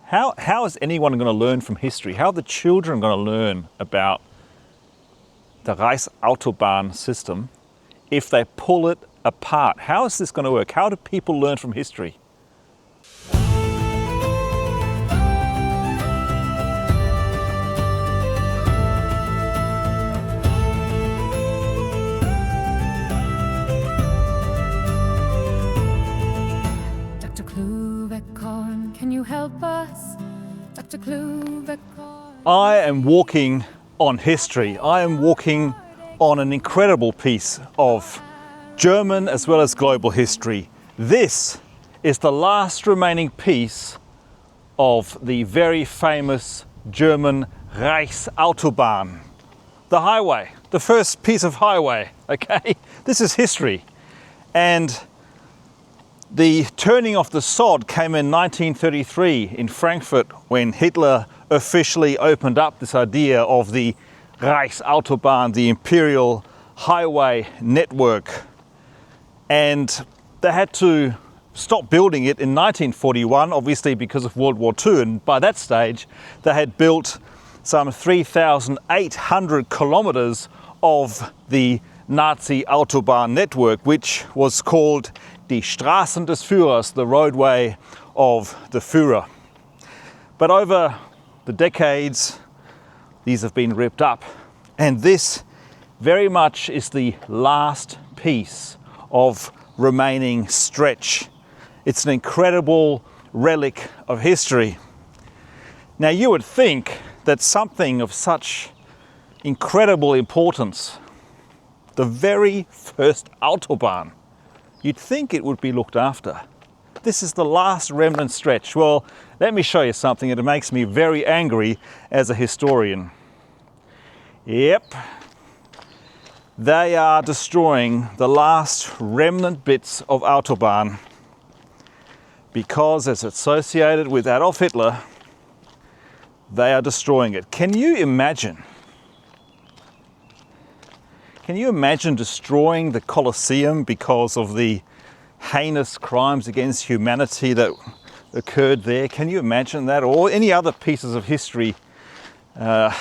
How is anyone going to learn from history? How are the children going to learn about the Reichsautobahn system if they pull it apart? How is this going to work? How do people learn from history? Dr. Klovekorn, can you help us? Dr. Klovekorn. I am walking on history. I am walking on an incredible piece of German as well as global history. This is the last remaining piece of the very famous German Reichsautobahn, the highway, the first piece of highway, okay? This is history. And the turning of the sod came in 1933 in Frankfurt when Hitler officially opened up this idea of the Reichsautobahn, the imperial highway network. And they had to stop building it in 1941, obviously because of World War II. And by that stage, they had built some 3,800 kilometers of the Nazi Autobahn network, which was called Die Straßen des Führers, the roadway of the Führer. But over the decades, these have been ripped up. And this very much is the last piece of remaining stretch. It's an incredible relic of history. Now you would think that something of such incredible importance, the very first Autobahn, you'd think it would be looked after. This is the last remnant stretch. Well, let me show you something that makes me very angry as a historian. Yep, they are destroying the last remnant bits of Autobahn because it's associated with Adolf Hitler. They are destroying it. Can you imagine? Can you imagine destroying the Colosseum because of the heinous crimes against humanity that occurred there? Can you imagine that? Or any other pieces of history? Look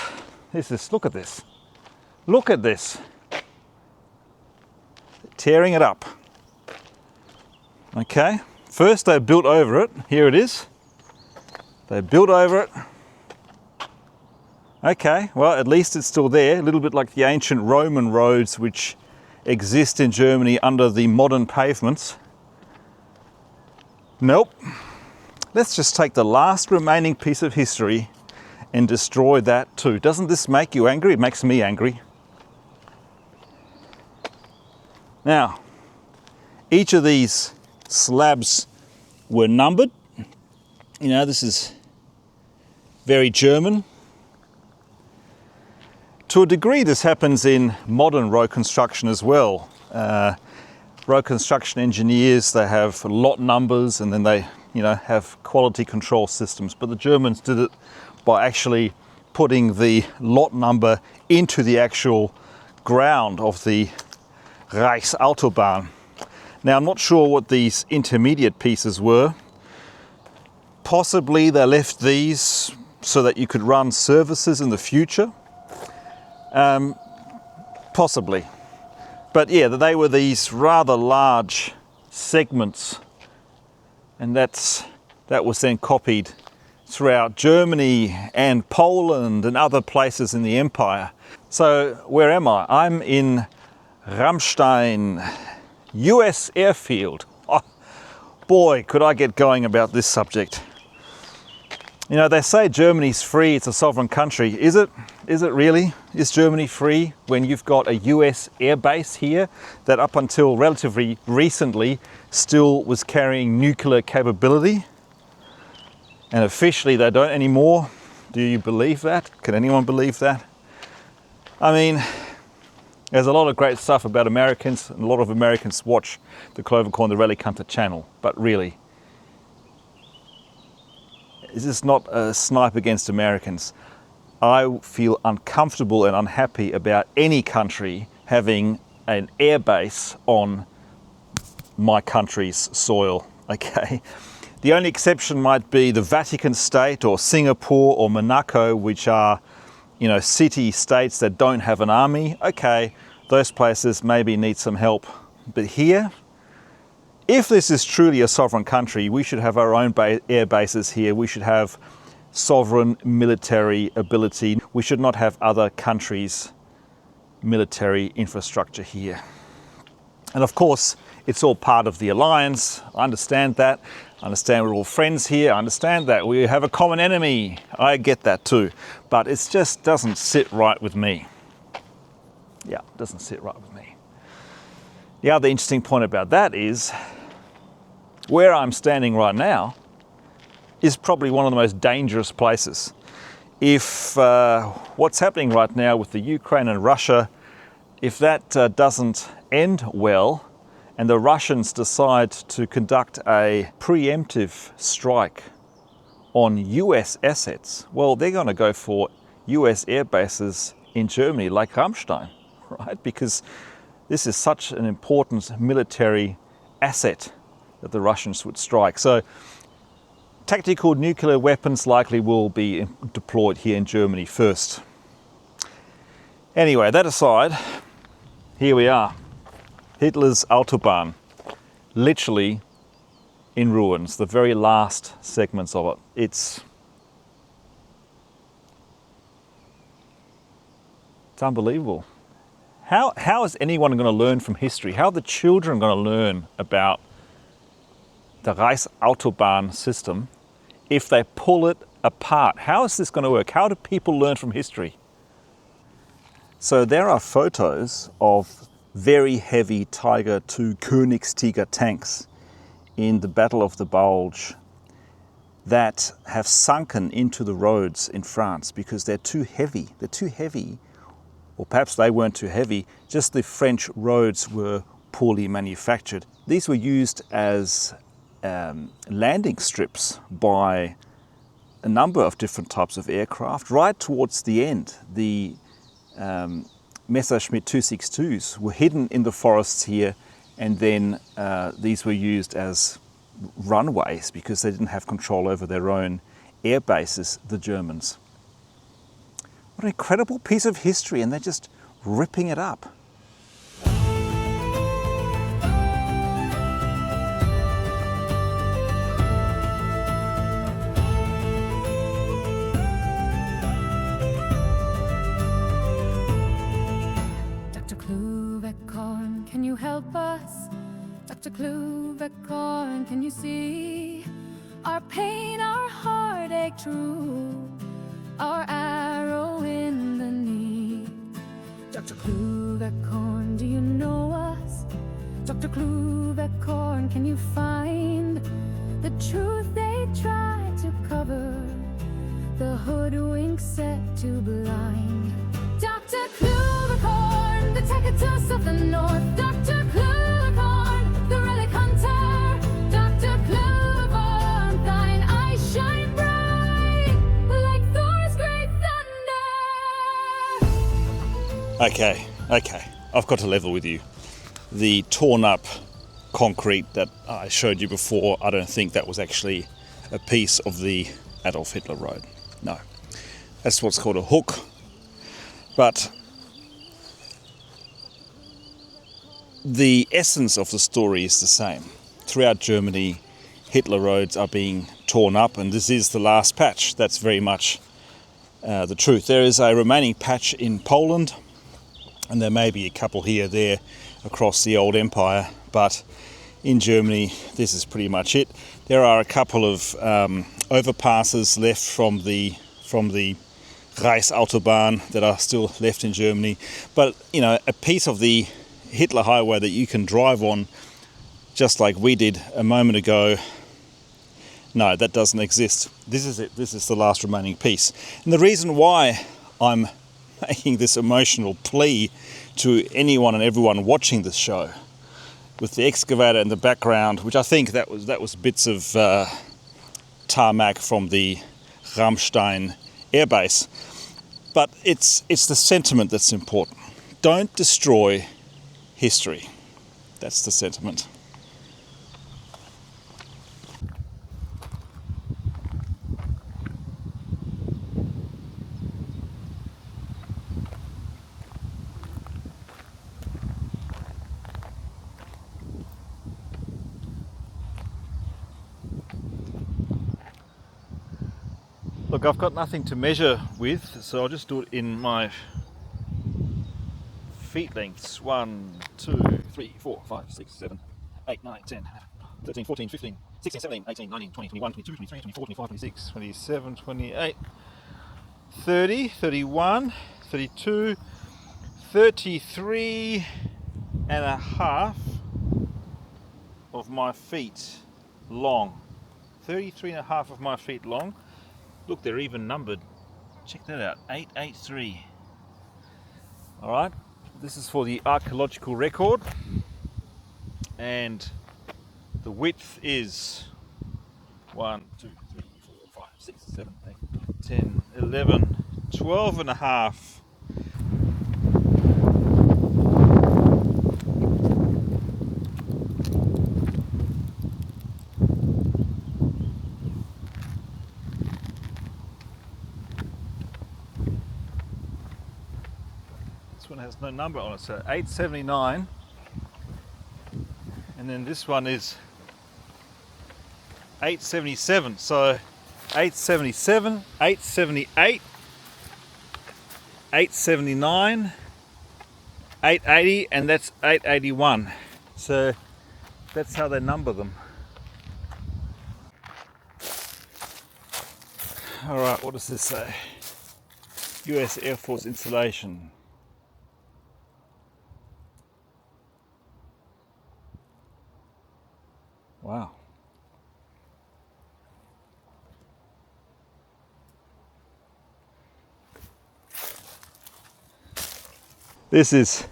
at this. Look at this. Tearing it up. Okay, first they built over it. Here it is. They built over it. Okay, well, at least it's still there, a little bit like the ancient Roman roads which exist in Germany under the modern pavements. Nope. Let's just take the last remaining piece of history and destroy that too. Doesn't this make you angry? It makes me angry. Now, each of these slabs were numbered. You know, this is very German. To a degree, this happens in modern road construction as well. Road construction engineers, they have lot numbers and then they, have quality control systems. But the Germans did it by actually putting the lot number into the actual ground of the Reichsautobahn. Now, I'm not sure what these intermediate pieces were. Possibly they left these so that you could run services in the future. Possibly. But yeah, they were these rather large segments, and that was then copied throughout Germany and Poland and other places in the empire. So where am I? I'm in Ramstein, US airfield. Oh, boy, could I get going about this subject. They say Germany's free, it's a sovereign country. Is it? Is it really? Is Germany free when you've got a US airbase here that up until relatively recently still was carrying nuclear capability? And officially they don't anymore. Do you believe that? Can anyone believe that? I mean, there's a lot of great stuff about Americans, and a lot of Americans watch the Klovekorn the Relic Hunter channel, but really, is this not a snipe against Americans? I feel uncomfortable and unhappy about any country having an airbase on my country's soil, okay? The only exception might be the Vatican State or Singapore or Monaco, which are, you know, city states that don't have an army. Okay, those places maybe need some help. But here, if this is truly a sovereign country, we should have our own air bases here. We should have sovereign military ability. We should not have other countries' military infrastructure here. And of course, it's all part of the alliance. I understand that. I understand we're all friends here. I understand that we have a common enemy. I get that too. But it just doesn't sit right with me. Yeah, it doesn't sit right with me. The other interesting point about that is where I'm standing right now is probably one of the most dangerous places. If what's happening right now with the Ukraine and Russia, if that doesn't end well and the Russians decide to conduct a preemptive strike on US assets, well, they're going to go for US air bases in Germany like Ramstein, right? Because this is such an important military asset that the Russians would strike. So tactical nuclear weapons likely will be deployed here in Germany first. Anyway, that aside, here we are. Hitler's Autobahn, literally in ruins, the very last segments of it. It's unbelievable. How is anyone going to learn from history? How are the children going to learn about the Reichsautobahn system if they pull it apart? How is this going to work? How do people learn from history? So there are photos of very heavy Tiger II Königstiger tanks in the Battle of the Bulge that have sunken into the roads in France because they're too heavy. They're too heavy, or perhaps they weren't too heavy, just the French roads were poorly manufactured. These were used as landing strips by a number of different types of aircraft. Right towards the end, the Messerschmitt 262s were hidden in the forests here, and then these were used as runways because they didn't have control over their own air bases, the Germans. What an incredible piece of history, and they're just ripping it up. Dr. Klovekorn, can you help us? Dr. Klovekorn, can you see our pain, our heartache true, our arrow in the knee? Dr. Klovekorn, do you know us? Dr. Klovekorn, can you find the truth they try to cover, the hoodwink set to blind? Dr. Klovekorn, the Tacitus of the North. Dr. Klovekorn, the relic hunter. Dr. Klovekorn, thine eyes shine bright like Thor's great thunder. Okay, I've got to level with you. The torn up concrete that I showed you before, I don't think that was actually a piece of the Adolf Hitler Road. No, that's what's called a hook. But the essence of the story is the same. Throughout Germany, Hitler roads are being torn up, and this is the last patch. That's very much the truth. There is a remaining patch in Poland, and there may be a couple here or there across the old empire, but in Germany, this is pretty much it. There are a couple of overpasses left from the Reichsautobahn that are still left in Germany, but you know, a piece of the Hitler highway that you can drive on just like we did a moment ago, no, that doesn't exist. This is it. This is the last remaining piece. And the reason why I'm making this emotional plea to anyone and everyone watching this show, with the excavator in the background, which I think that was bits of tarmac from the Ramstein airbase, but it's the sentiment that's important. Don't destroy history. That's the sentiment. Look, I've got nothing to measure with, so I'll just do it in my feet lengths. 1, 2, 3, 4, 5, 6, 7, 8, 9, 10, 13, 14, 15, 16, 17, 18, 19, 20, 21, 22, 23, 24, 25, 26, 27, 28, 30, 31, 32, 33 and a half of my feet long. 33 and a half of my feet long. Look, they're even numbered. Check that out, 883. All right, this is for the archaeological record, and the width is 1, 2, 3, 4, 5, 6, 7, 8, 10, 11, 12 and a half. This one has no number on it, so 879, and then this one is 877, so 877, 878, 879, 880, and that's 881. So that's how they number them. All right, what does this say? US Air Force installation. Wow. This is,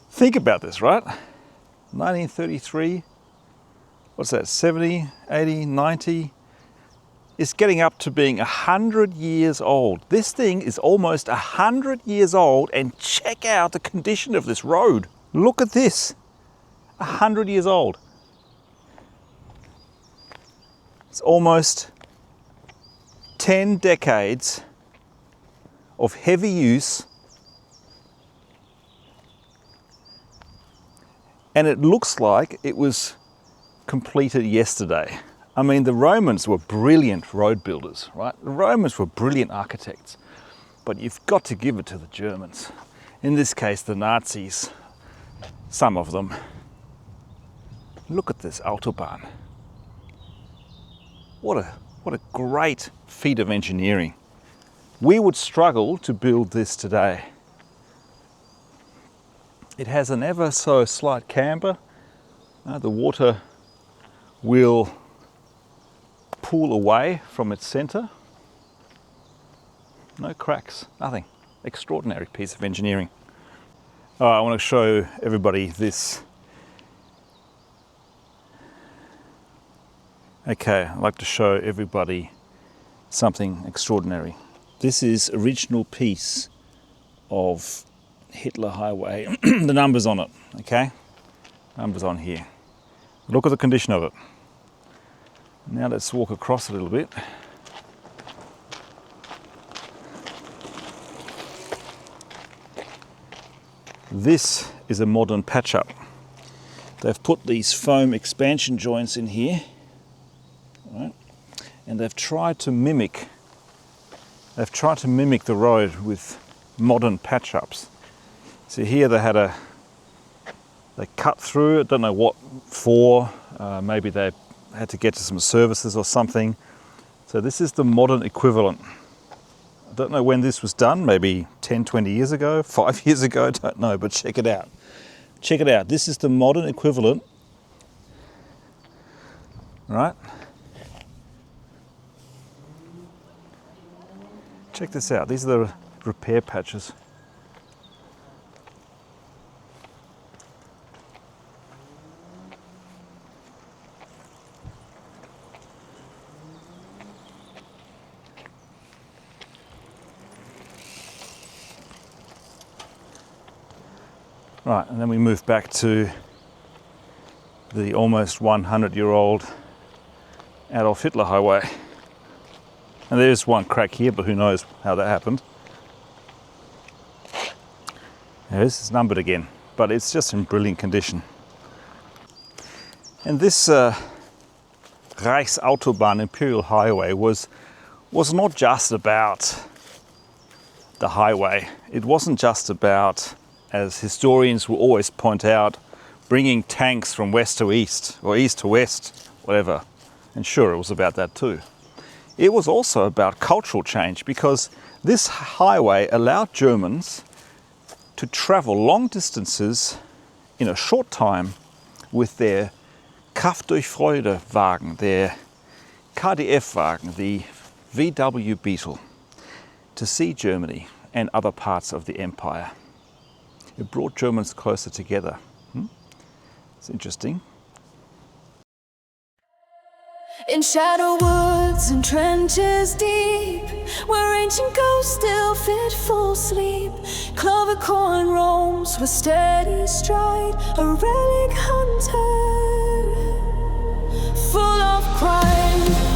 think about this, right? 1933, what's that, 70, 80, 90? It's getting up to being 100 years old. This thing is almost 100 years old, and check out the condition of this road. Look at this, 100 years old. It's almost 10 decades of heavy use, and it looks like it was completed yesterday. I mean, the Romans were brilliant road builders, right? The Romans were brilliant architects, but you've got to give it to the Germans. In this case, the Nazis, some of them. Look at this Autobahn. What a great feat of engineering. We would struggle to build this today. It has an ever so slight camber. The water will pull away from its center. No cracks, nothing. Extraordinary piece of engineering. I want to show everybody this. Okay, I'd like to show everybody something extraordinary. This is original piece of Hitler Highway. The numbers on it, okay? Numbers on here. Look at the condition of it. Now let's walk across a little bit. This is a modern patch-up. They've put these foam expansion joints in here, right? And they've tried to mimic the road with modern patch-ups. So here they cut through, I don't know what for, maybe they had to get to some services or something. So this is the modern equivalent. I don't know when this was done, maybe 10, 20 years ago, 5 years ago, I don't know, but check it out. Check it out, this is the modern equivalent, right? Check this out, these are the repair patches. Right, and then we move back to the almost 100-year-old Adolf Hitler Highway. And there's one crack here, but who knows how that happened. Now, this is numbered again, but it's just in brilliant condition. And this Reichsautobahn Imperial Highway was was not just about the highway. It wasn't just about, as historians will always point out, bringing tanks from west to east or east to west, whatever. And sure, it was about that too. It was also about cultural change, because this highway allowed Germans to travel long distances in a short time with their Kraft durch Freude Wagen, their KDF Wagen, the VW Beetle, to see Germany and other parts of the empire. It brought Germans closer together. It's interesting. In shadow woods and trenches deep, where ancient ghosts still fitful sleep, Klovekorn roams with steady stride, a relic hunter, full of crime.